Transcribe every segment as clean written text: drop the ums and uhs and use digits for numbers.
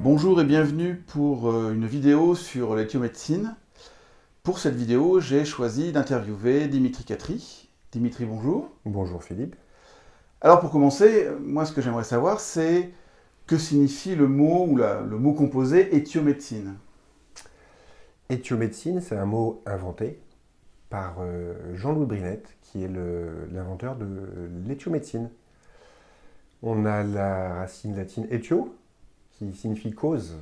Bonjour et bienvenue pour une vidéo sur l'éthiomédecine. Pour cette vidéo, j'ai choisi d'interviewer Dimitri Catry. Dimitri, bonjour. Bonjour Philippe. Alors pour commencer, moi ce que j'aimerais savoir, c'est que signifie le mot ou le mot composé éthiomédecine? Éthiomédecine, c'est un mot inventé par Jean-Louis Brinette, qui est l'inventeur de l'éthiomédecine. On a la racine latine ethio, qui signifie cause,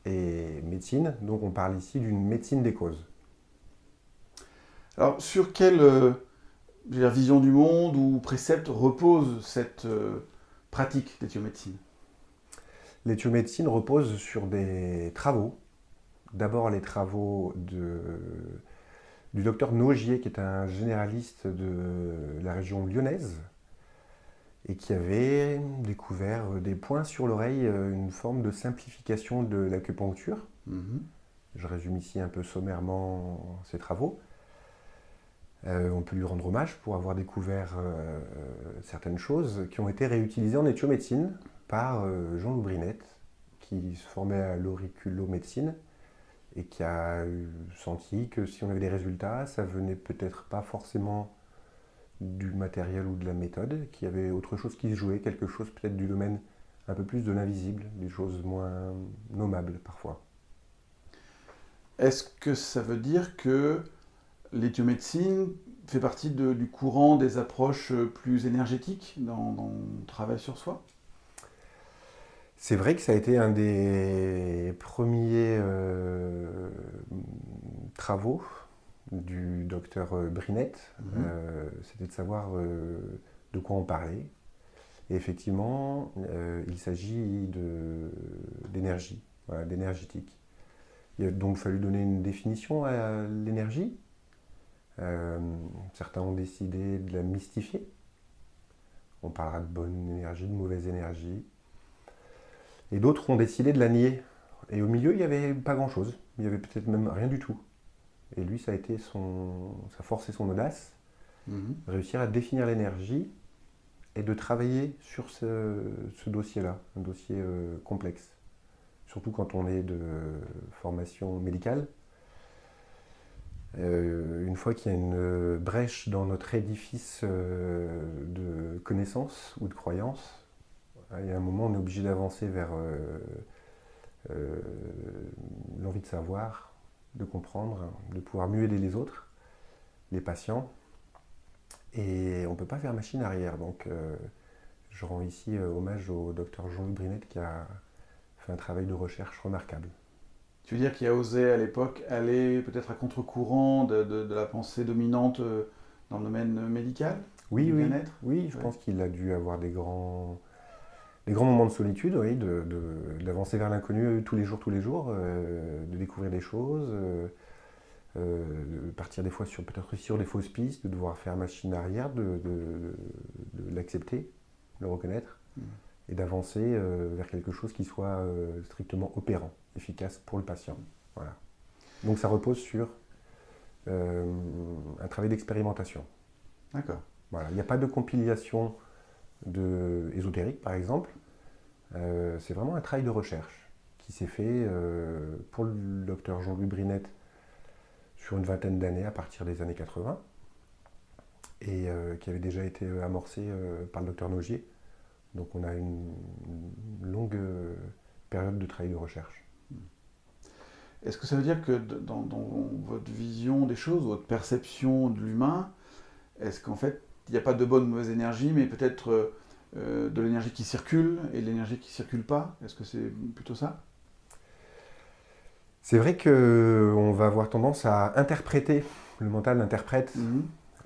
et médecine, donc on parle ici d'une médecine des causes. Alors sur quelle vision du monde ou précepte repose cette pratique d'éthiomédecine? L'éthiomédecine repose sur des travaux. D'abord les travaux du docteur Nogier, qui est un généraliste de la région lyonnaise, et qui avait découvert des points sur l'oreille, une forme de simplification de l'acupuncture. Je résume ici un peu sommairement ses travaux. On peut lui rendre hommage pour avoir découvert certaines choses qui ont été réutilisées en éthiomédecine par Jean-Louis Brinette, qui se formait à l'auriculomédecine et qui a senti que si on avait des résultats, ça venait peut-être pas forcément du matériel ou de la méthode, qu'il y avait autre chose qui se jouait, quelque chose peut-être du domaine un peu plus de l'invisible, des choses moins nommables parfois. Est-ce que ça veut dire que l'éthiomédecine fait partie du courant des approches plus énergétiques dans le travail sur soi? C'est vrai que ça a été un des premiers travaux du docteur Brinette. C'était de savoir de quoi on parlait. Et effectivement, il s'agit d'énergie, voilà, d'énergétique. Il a donc fallu donner une définition à l'énergie. Certains ont décidé de la mystifier. On parlera de bonne énergie, de mauvaise énergie. Et d'autres ont décidé de la nier. Et au milieu, il n'y avait pas grand-chose. Il n'y avait peut-être même rien du tout. Et lui, ça a été sa force et son audace, réussir à définir l'énergie et de travailler sur ce dossier-là, un dossier complexe. Surtout quand on est de formation médicale. Une fois qu'il y a une brèche dans notre édifice de connaissances ou de croyances, il y a un moment où on est obligé d'avancer vers l'envie de savoir, de comprendre, de pouvoir mieux aider les autres, les patients. Et on ne peut pas faire machine arrière. Donc je rends ici hommage au docteur Jean-Louis Brinette qui a fait un travail de recherche remarquable. Tu veux dire qu'il a osé à l'époque aller peut-être à contre-courant de la pensée dominante dans le domaine médical, Oui, du oui, bien-être? oui, je pense qu'il a dû avoir des grands moments de solitude, oui, d'avancer vers l'inconnu tous les jours, de découvrir des choses, de partir des fois peut-être sur des fausses pistes, de devoir faire machine arrière, de l'accepter, de le reconnaître, et d'avancer vers quelque chose qui soit strictement opérant, efficace pour le patient. Voilà. Donc ça repose sur un travail d'expérimentation. D'accord. Voilà. Il n'y a pas de compilation ésotérique, par exemple. C'est vraiment un travail de recherche qui s'est fait pour le docteur Jean-Louis Brinette sur une vingtaine d'années à partir des années 80 et qui avait déjà été amorcé par le docteur Nogier. Donc on a une longue période de travail de recherche. Est-ce que ça veut dire que dans votre vision des choses, votre perception de l'humain, est-ce qu'en fait, il n'y a pas de bonne ou mauvaise énergie, mais peut-être de l'énergie qui circule et de l'énergie qui ne circule pas? Est-ce que c'est plutôt ça? C'est vrai qu'on va avoir tendance à interpréter, le mental interprète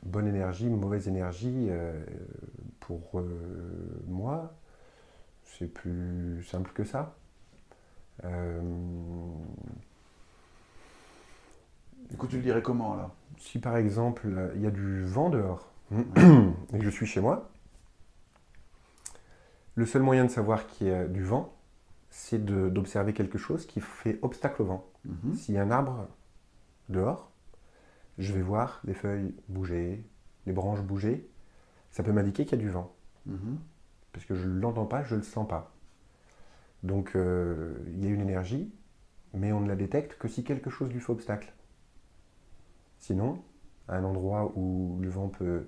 bonne énergie, mauvaise énergie. Pour moi, c'est plus simple que ça. Du coup, tu le dirais comment là? Si par exemple, il y a du vent dehors et que je suis chez moi, le seul moyen de savoir qu'il y a du vent, c'est d'observer quelque chose qui fait obstacle au vent. S'il y a un arbre dehors, je vais voir les feuilles bouger, les branches bouger. Ça peut m'indiquer qu'il y a du vent. Parce que je ne l'entends pas, je ne le sens pas. Donc il y a une énergie, mais on ne la détecte que si quelque chose lui fait obstacle. Sinon, à un endroit où le vent peut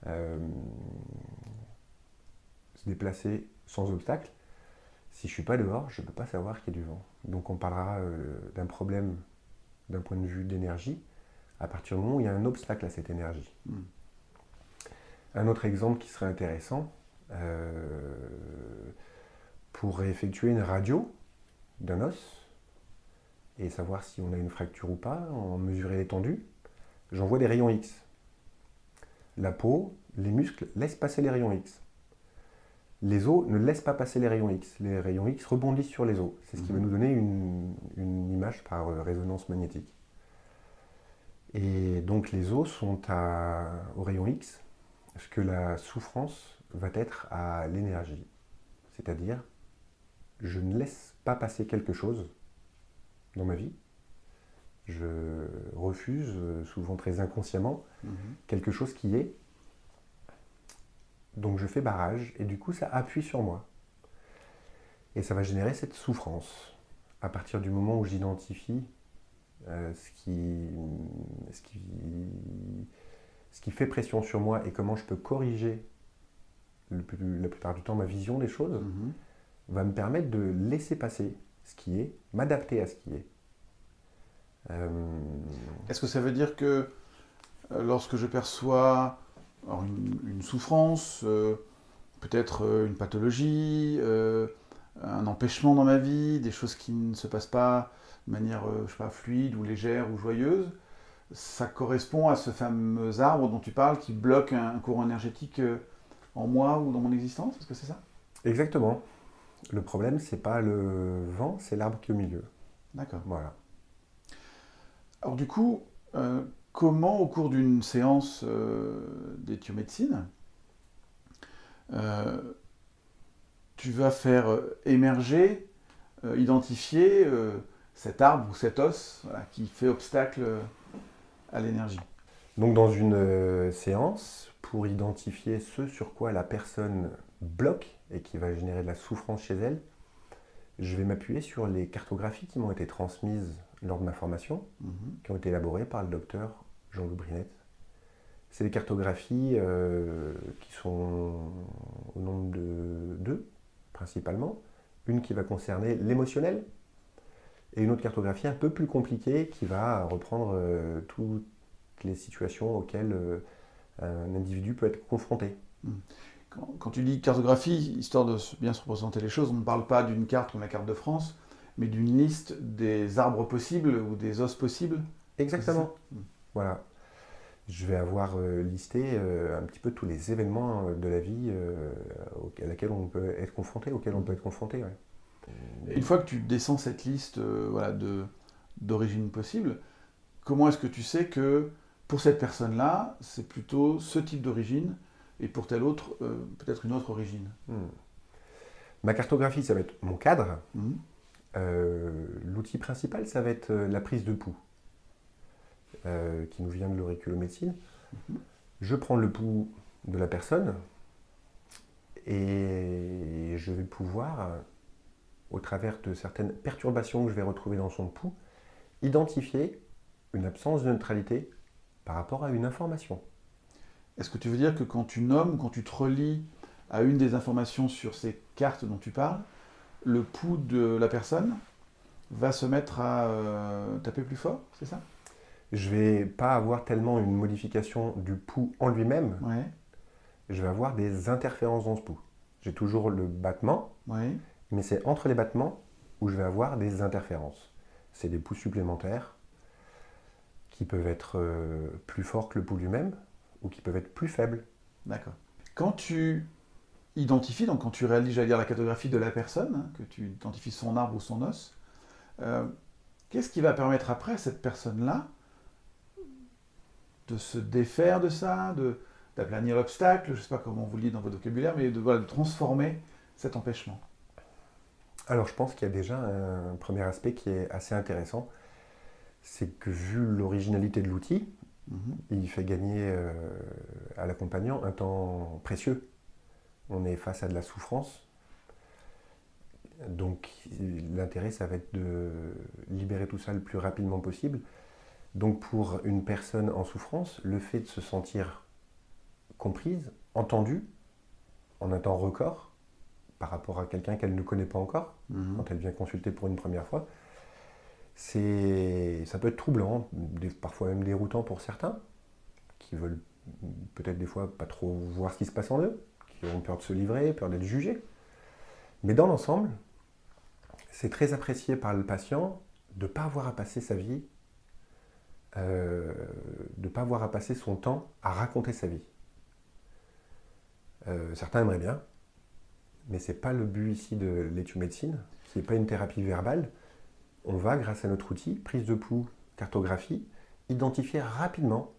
se déplacer sans obstacle, si je ne suis pas dehors, je ne peux pas savoir qu'il y a du vent. Donc on parlera d'un problème d'un point de vue d'énergie à partir du moment où il y a un obstacle à cette énergie. Mm. Un autre exemple qui serait intéressant, pour effectuer une radio d'un os et savoir si on a une fracture ou pas, en mesurer l'étendue, j'envoie des rayons X. La peau, les muscles laissent passer les rayons X. Les os ne laissent pas passer les rayons X. Les rayons X rebondissent sur les os. C'est ce qui va nous donner une image par résonance magnétique. Et donc les os sont aux rayons X, ce que la souffrance va être à l'énergie. C'est-à-dire, je ne laisse pas passer quelque chose dans ma vie. Je refuse, souvent très inconsciemment, quelque chose qui est. Donc je fais barrage et du coup ça appuie sur moi. Et ça va générer cette souffrance. À partir du moment où j'identifie ce qui fait pression sur moi et comment je peux corriger la plupart du temps ma vision des choses, va me permettre de laisser passer ce qui est, m'adapter à ce qui est. Est-ce que ça veut dire que lorsque je perçois alors une souffrance, peut-être une pathologie, un empêchement dans ma vie, des choses qui ne se passent pas de manière je sais pas, fluide ou légère ou joyeuse, ça correspond à ce fameux arbre dont tu parles qui bloque un courant énergétique en moi ou dans mon existence? Est-ce que c'est ça? Exactement. Le problème, c'est pas le vent, c'est l'arbre qui est au milieu. D'accord. Voilà. Alors du coup, comment au cours d'une séance d'éthiomédecine, tu vas faire émerger, identifier cet arbre ou cet os voilà, qui fait obstacle à l'énergie? Donc dans une séance, pour identifier ce sur quoi la personne bloque et qui va générer de la souffrance chez elle, je vais m'appuyer sur les cartographies qui m'ont été transmises lors de ma formation, qui ont été élaborées par le docteur Jean-Loup Brinette. C'est des cartographies qui sont au nombre de deux, principalement. Une qui va concerner l'émotionnel, et une autre cartographie un peu plus compliquée qui va reprendre toutes les situations auxquelles un individu peut être confronté. Quand tu dis cartographie, histoire de bien se représenter les choses, on ne parle pas d'une carte comme la carte de France, mais d'une liste des arbres possibles ou des os possibles. Exactement. Voilà. Je vais avoir listé un petit peu tous les événements de la vie à laquelle on peut être confronté, auxquels on peut être confronté. Ouais. Une fois que tu descends cette liste voilà, d'origines possibles, comment est-ce que tu sais que pour cette personne-là, c'est plutôt ce type d'origine et pour telle autre, peut-être une autre origine? Ma cartographie, ça va être mon cadre. L'outil principal, ça va être la prise de pouls, qui nous vient de l'auriculomédecine. Je prends le pouls de la personne et je vais pouvoir, au travers de certaines perturbations que je vais retrouver dans son pouls, identifier une absence de neutralité par rapport à une information. Est-ce que tu veux dire que quand tu nommes, quand tu te relis à une des informations sur ces cartes dont tu parles, le pouls de la personne va se mettre à taper plus fort, c'est ça? Je ne vais pas avoir tellement une modification du pouls en lui-même, Ouais. Je vais avoir des interférences dans ce pouls. J'ai toujours le battement, Ouais. mais c'est entre les battements où je vais avoir des interférences. C'est des pouls supplémentaires qui peuvent être plus forts que le pouls lui-même ou qui peuvent être plus faibles. D'accord. Quand tu identifies, donc quand tu réalises, j'allais dire, la cartographie de la personne, hein, que tu identifies son arbre ou son os, qu'est-ce qui va permettre après à cette personne-là de se défaire de ça, d'aplanir l'obstacle, je ne sais pas comment vous le dites dans votre vocabulaire, mais de transformer cet empêchement? Alors je pense qu'il y a déjà un premier aspect qui est assez intéressant, c'est que vu l'originalité de l'outil, il fait gagner à l'accompagnant un temps précieux. On est face à de la souffrance. Donc l'intérêt, ça va être de libérer tout ça le plus rapidement possible. Donc pour une personne en souffrance, le fait de se sentir comprise, entendue, en un temps record, par rapport à quelqu'un qu'elle ne connaît pas encore, quand elle vient consulter pour une première fois, ça peut être troublant, parfois même déroutant pour certains, qui veulent peut-être des fois pas trop voir ce qui se passe en eux, qui ont peur de se livrer, peur d'être jugés. Mais dans l'ensemble, c'est très apprécié par le patient de ne pas avoir à passer sa vie, de ne pas avoir à passer son temps à raconter sa vie. Certains aimeraient bien, mais ce n'est pas le but ici de l'éthiomédecine, qui n'est pas une thérapie verbale. On va, grâce à notre outil, prise de pouls, cartographie, identifier rapidement,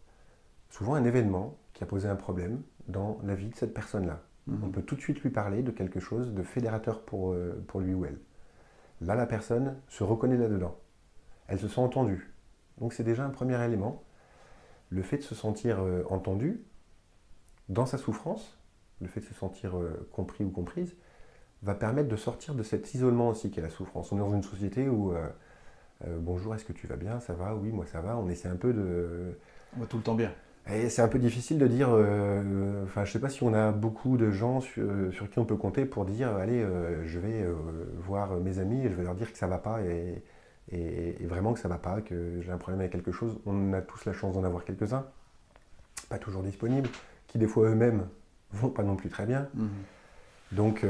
souvent un événement qui a posé un problème dans la vie de cette personne-là. On peut tout de suite lui parler de quelque chose de fédérateur pour lui ou elle. Là, la personne se reconnaît là-dedans. Elle se sent entendue. Donc c'est déjà un premier élément. Le fait de se sentir entendu dans sa souffrance, le fait de se sentir compris ou comprise, va permettre de sortir de cet isolement aussi qu'est la souffrance. On est dans une société où bonjour, est-ce que tu vas bien? Ça va? Oui, moi ça va. On essaie un peu de... On va tout le temps bien. Et c'est un peu difficile de dire, je ne sais pas si on a beaucoup de gens sur qui on peut compter pour dire, allez, je vais voir mes amis et je vais leur dire que ça ne va pas et vraiment que ça ne va pas, que j'ai un problème avec quelque chose. On a tous la chance d'en avoir quelques-uns, pas toujours disponibles, qui des fois eux-mêmes vont pas non plus très bien. Donc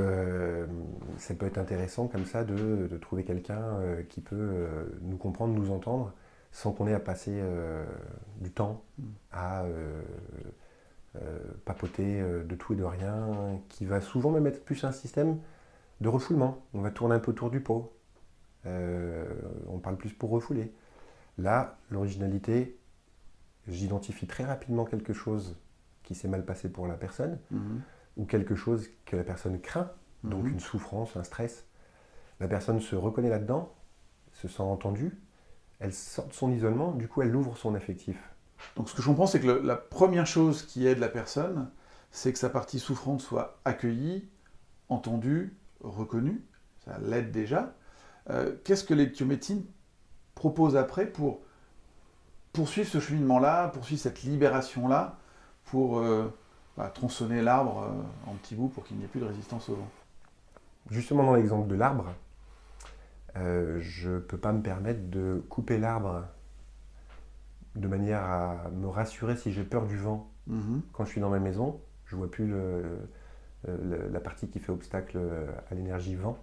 ça peut être intéressant comme ça de trouver quelqu'un qui peut nous comprendre, nous entendre, sans qu'on ait à passer du temps à papoter de tout et de rien, qui va souvent même être plus un système de refoulement. On va tourner un peu autour du pot. On parle plus pour refouler. Là, l'originalité, j'identifie très rapidement quelque chose qui s'est mal passé pour la personne, ou quelque chose que la personne craint, donc une souffrance, un stress. La personne se reconnaît là-dedans, se sent entendue, elle sort de son isolement, du coup elle ouvre son affectif. Donc ce que je comprends, c'est que la première chose qui aide la personne, c'est que sa partie souffrante soit accueillie, entendue, reconnue. Ça l'aide déjà. Qu'est-ce que l'éthiomédecine propose après pour poursuivre ce cheminement-là, poursuivre cette libération-là, pour tronçonner l'arbre en petits bouts pour qu'il n'y ait plus de résistance au vent? Justement dans l'exemple de l'arbre, je ne peux pas me permettre de couper l'arbre de manière à me rassurer si j'ai peur du vent. Quand je suis dans ma maison, je ne vois plus la partie qui fait obstacle à l'énergie vent.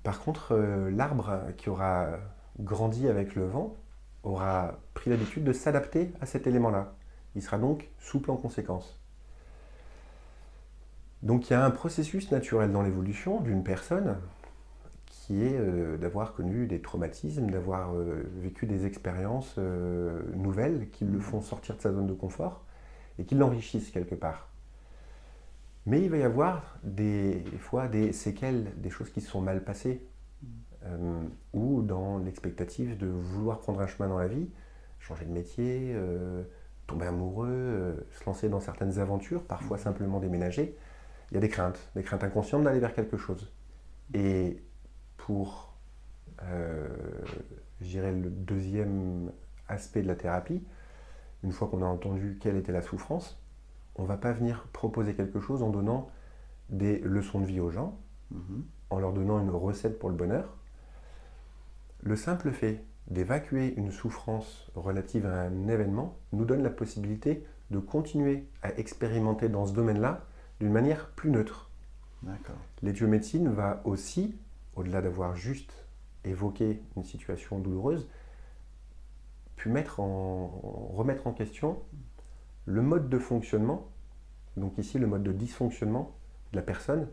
Par contre, l'arbre qui aura grandi avec le vent aura pris l'habitude de s'adapter à cet élément-là. Il sera donc souple en conséquence. Donc il y a un processus naturel dans l'évolution d'une personne qui est d'avoir connu des traumatismes, d'avoir vécu des expériences nouvelles qui le font sortir de sa zone de confort et qui l'enrichissent quelque part. Mais il va y avoir des fois des séquelles, des choses qui se sont mal passées, ou dans l'expectative de vouloir prendre un chemin dans la vie, changer de métier, tomber amoureux, se lancer dans certaines aventures, parfois simplement déménager. Il y a des craintes inconscientes d'aller vers quelque chose. Et pour, je dirais, le deuxième aspect de la thérapie, une fois qu'on a entendu quelle était la souffrance, on ne va pas venir proposer quelque chose en donnant des leçons de vie aux gens, en leur donnant une recette pour le bonheur. Le simple fait d'évacuer une souffrance relative à un événement nous donne la possibilité de continuer à expérimenter dans ce domaine-là d'une manière plus neutre. L'éthiomédecine va aussi, au-delà d'avoir juste évoqué une situation douloureuse, puis remettre en question le mode de fonctionnement, donc ici le mode de dysfonctionnement de la personne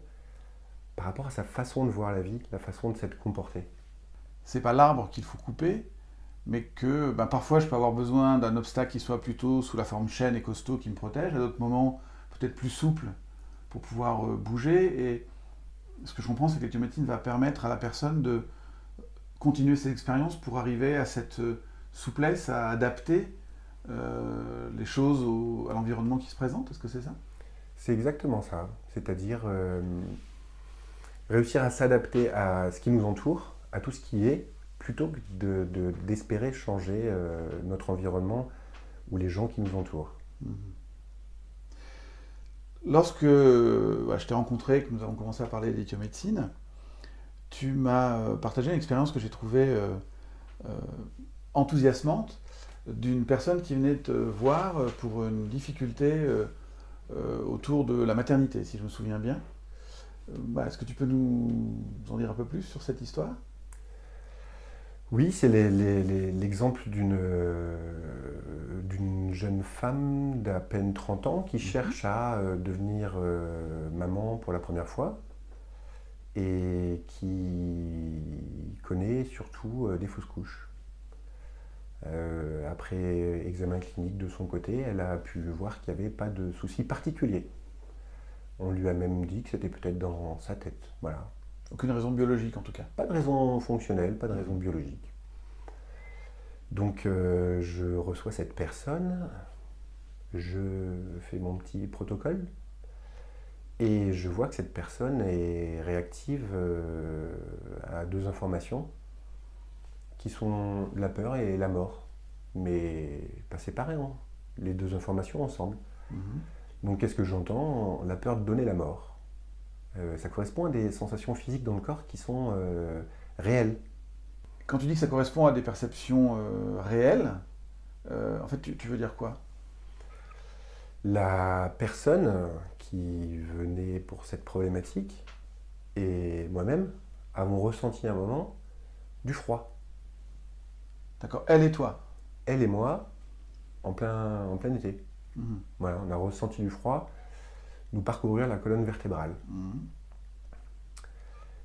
par rapport à sa façon de voir la vie, la façon de s'être comportée. C'est pas l'arbre qu'il faut couper, mais que parfois je peux avoir besoin d'un obstacle qui soit plutôt sous la forme chêne et costaud qui me protège, à d'autres moments peut-être plus souple pour pouvoir bouger. Et ce que je comprends, c'est que l'éthiomédecine va permettre à la personne de continuer ses expériences pour arriver à cette souplesse, à adapter les choses à l'environnement qui se présente. Est-ce que c'est ça? C'est exactement ça. C'est-à-dire, Réussir à s'adapter à ce qui nous entoure, à tout ce qui est, plutôt que d'espérer changer notre environnement ou les gens qui nous entourent. Mhm. Lorsque je t'ai rencontré et que nous avons commencé à parler d'éthiomédecine, tu m'as partagé une expérience que j'ai trouvée euh, enthousiasmante d'une personne qui venait te voir pour une difficulté autour de la maternité, si je me souviens bien. Est-ce que tu peux nous en dire un peu plus sur cette histoire? Oui, c'est l'exemple d'une jeune femme d'à peine 30 ans qui Mhm. cherche à devenir maman pour la première fois et qui connaît surtout des fausses couches. Après examen clinique de son côté, elle a pu voir qu'il n'y avait pas de souci particulier. On lui a même dit que c'était peut-être dans sa tête. Voilà. Aucune raison biologique en tout cas. Pas de raison fonctionnelle, pas de raison Mhm. biologique. Donc je reçois cette personne, je fais mon petit protocole et je vois que cette personne est réactive à deux informations qui sont la peur et la mort, mais pas séparément, les deux informations ensemble. Mhm. Donc qu'est-ce que j'entends? La peur de donner la mort. Ça correspond à des sensations physiques dans le corps qui sont réelles. Quand tu dis que ça correspond à des perceptions réelles, en fait, tu veux dire quoi? La personne qui venait pour cette problématique et moi-même avons ressenti un moment du froid. D'accord, elle et toi. Elle et moi, en plein été. Mhm. Voilà, on a ressenti du froid nous parcourir la colonne vertébrale. Mhm.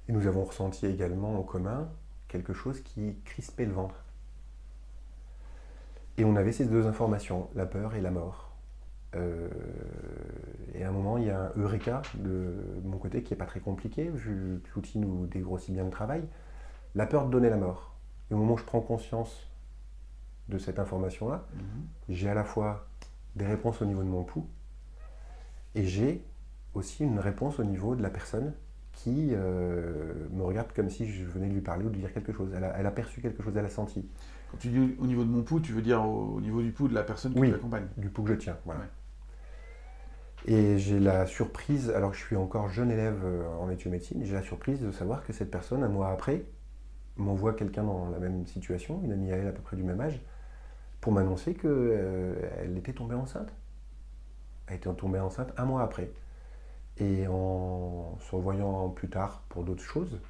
Et nous avons ressenti également en commun quelque chose qui crispait le ventre. Et on avait ces deux informations, la peur et la mort. Euh, et à un moment, il y a un eureka de mon côté qui n'est pas très compliqué, vu que l'outil nous dégrossit bien le travail. La peur de donner la mort. Et au moment où je prends conscience de cette information-là, Mhm. j'ai à la fois des réponses au niveau de mon pouls et j'ai aussi une réponse au niveau de la personne qui me regarde comme si je venais de lui parler ou de lui dire quelque chose. Elle a perçu quelque chose, elle a senti. Quand tu dis au niveau de mon pouls, tu veux dire au niveau du pouls de la personne qui Oui, t'accompagne. du pouls que je tiens. Voilà. Ouais. Et j'ai la surprise, alors que je suis encore jeune élève en éthiomédecine, j'ai la surprise de savoir que cette personne, un mois après, m'envoie quelqu'un dans la même situation, une amie à elle à peu près du même âge, pour m'annoncer qu'elle était tombée enceinte. Elle était tombée enceinte un mois après. Et en se revoyant plus tard pour d'autres choses,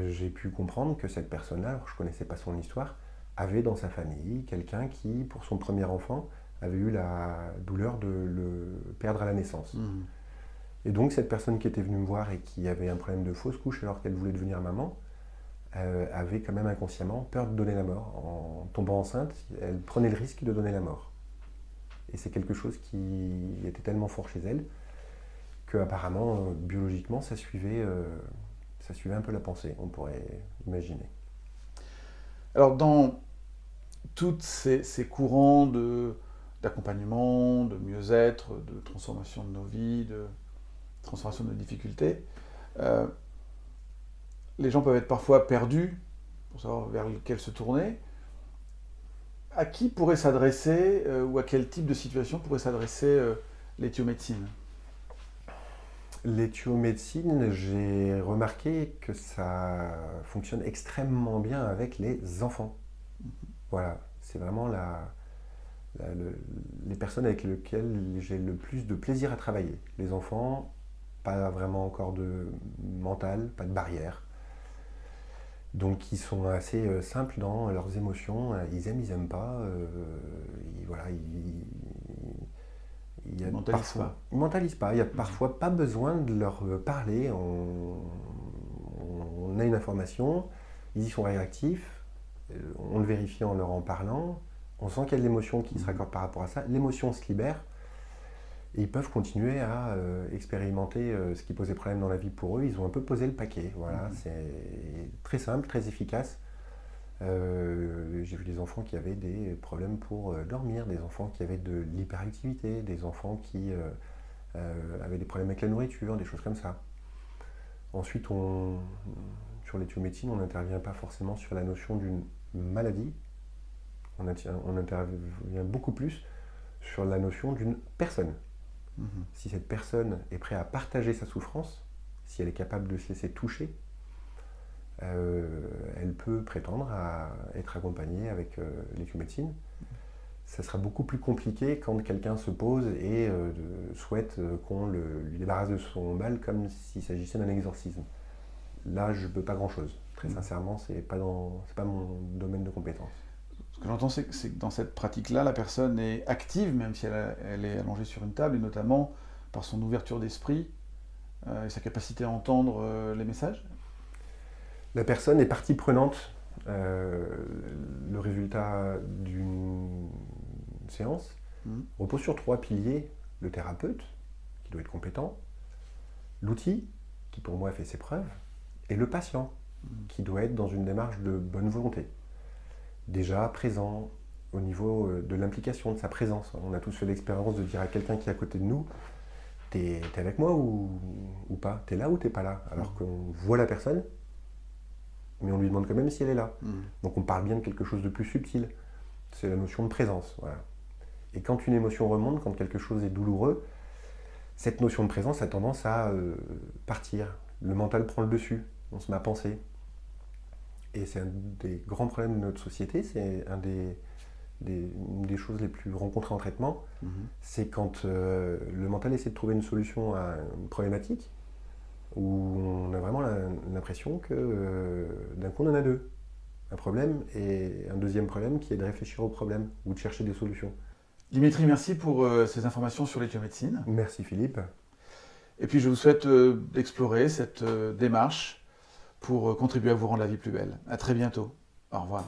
j'ai pu comprendre que cette personne-là, alors je ne connaissais pas son histoire, avait dans sa famille quelqu'un qui, pour son premier enfant, avait eu la douleur de le perdre à la naissance. Mhm. Et donc cette personne qui était venue me voir et qui avait un problème de fausse couche alors qu'elle voulait devenir maman, avait quand même inconsciemment peur de donner la mort. En tombant enceinte, elle prenait le risque de donner la mort. Et c'est quelque chose qui était tellement fort chez elle que apparemment, biologiquement, ça suivait un peu la pensée, on pourrait imaginer. Alors, dans tous ces courants d'accompagnement, de mieux-être, de transformation de nos vies, de transformation de nos difficultés, euh, les gens peuvent être parfois perdus pour savoir vers lequel se tourner. À qui pourrait s'adresser, ou à quel type de situation pourrait s'adresser l'éthiomédecine? L'éthiomédecine, j'ai remarqué que ça fonctionne extrêmement bien avec les enfants. Voilà, c'est vraiment les personnes avec lesquelles j'ai le plus de plaisir à travailler. Les enfants, pas vraiment encore de mental, pas de barrière. Donc ils sont assez simples dans leurs émotions. Ils aiment, ils aiment pas. Voilà, il y Ils a ne mentalisent parfois, pas. ils mentalisent pas. Il y a Mhm. parfois pas besoin de leur parler. On a une information, ils y sont réactifs. On le vérifie en leur en parlant. On sent qu'il y a de l'émotion qui se Mhm. raccorde par rapport à ça. L'émotion se libère et ils peuvent continuer à expérimenter ce qui posait problème dans la vie pour eux. Ils ont un peu posé le paquet. Voilà, Mhm. c'est très simple, très efficace. J'ai vu des enfants qui avaient des problèmes pour dormir, des enfants qui avaient de l'hyperactivité, des enfants qui avaient des problèmes avec la nourriture, des choses comme ça. Ensuite, sur l'éthiomédecine, on n'intervient pas forcément sur la notion d'une maladie. On intervient beaucoup plus sur la notion d'une personne. Si cette personne est prête à partager sa souffrance, si elle est capable de se laisser toucher, elle peut prétendre à être accompagnée avec l'éthiomédecine. Ça sera beaucoup plus compliqué quand quelqu'un se pose et souhaite qu'on lui débarrasse de son mal comme s'il s'agissait d'un exorcisme. Là, je ne peux pas grand-chose. Très sincèrement, ce n'est pas mon domaine de compétence. Ce que j'entends, c'est que dans cette pratique-là, la personne est active, même si elle est allongée sur une table, et notamment par son ouverture d'esprit et sa capacité à entendre les messages. La personne est partie prenante. Le résultat d'une séance repose sur 3 piliers. Le thérapeute, qui doit être compétent, l'outil, qui pour moi fait ses preuves, et le patient, qui doit être dans une démarche de bonne volonté. Déjà présent au niveau de l'implication, de sa présence. On a tous fait l'expérience de dire à quelqu'un qui est à côté de nous, t'es avec moi ou pas? T'es là ou t'es pas là? Alors qu'on voit la personne, mais on lui demande quand même si elle est là. Donc on parle bien de quelque chose de plus subtil. C'est la notion de présence. Voilà. Et quand une émotion remonte, quand quelque chose est douloureux, cette notion de présence a tendance à partir. Le mental prend le dessus. On se met à penser. Et c'est un des grands problèmes de notre société. C'est une des choses les plus rencontrées en traitement. C'est quand le mental essaie de trouver une solution à une problématique, où on a vraiment l'impression que d'un coup on en a deux. Un problème et un deuxième problème qui est de réfléchir au problème ou de chercher des solutions. Dimitri, merci pour ces informations sur l'éthiomédecine. Merci Philippe. Et puis je vous souhaite d'explorer cette démarche pour contribuer à vous rendre la vie plus belle. À très bientôt. Au revoir.